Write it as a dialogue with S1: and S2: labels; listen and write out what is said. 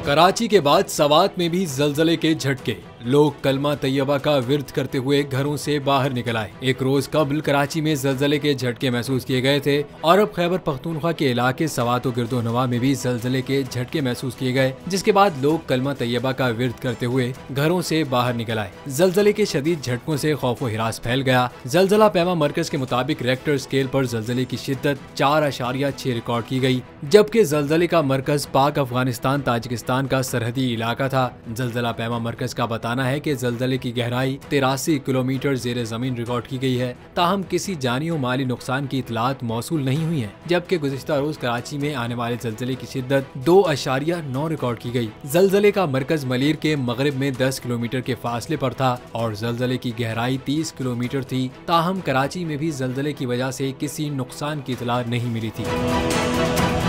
S1: कराची के बाद सवात में भी जलजले के झटके। लोग कलमा तैयबा का विर्द करते हुए घरों से बाहर निकल आए। एक रोज कबल कराची में जलजले के झटके महसूस किए गए थे और अब खैबर पख्तूनख्वा के इलाके सवात और गिरदोनवा में भी जलजले के झटके महसूस किए गए, जिसके बाद लोग कलमा तैयबा का विर्द करते हुए घरों से बाहर निकल आए। जलजले के शदीद झटकों से खौफो हिरास फैल गया। जलजला पैमा मरकज के मुताबिक रेक्टर स्केल पर जलजले की शिद्दत 4.6 रिकॉर्ड की गई, जबकि जलजले का मरकज पाक अफगानिस्तान ताजिकिस्तान का सरहदी इलाका था। जलजला पैमा मरकज का बताना है कि जलजले की गहराई 83 किलोमीटर जेर जमीन रिकॉर्ड की गई है। ताहम किसी जानी और माली नुकसान की इतलात मौसूल नहीं हुई है, जबकि गुज़िश्ता रोज कराची में आने वाले जलजले की शिद्दत 2.9 रिकॉर्ड की गई। जलजले का मरकज मलीर के मगरिब में 10 किलोमीटर के फासले पर था और जलजले की गहराई 30 किलोमीटर थी। ताहम कराची में भी जलजले की वजह से किसी नुकसान की इतला नहीं मिली थी।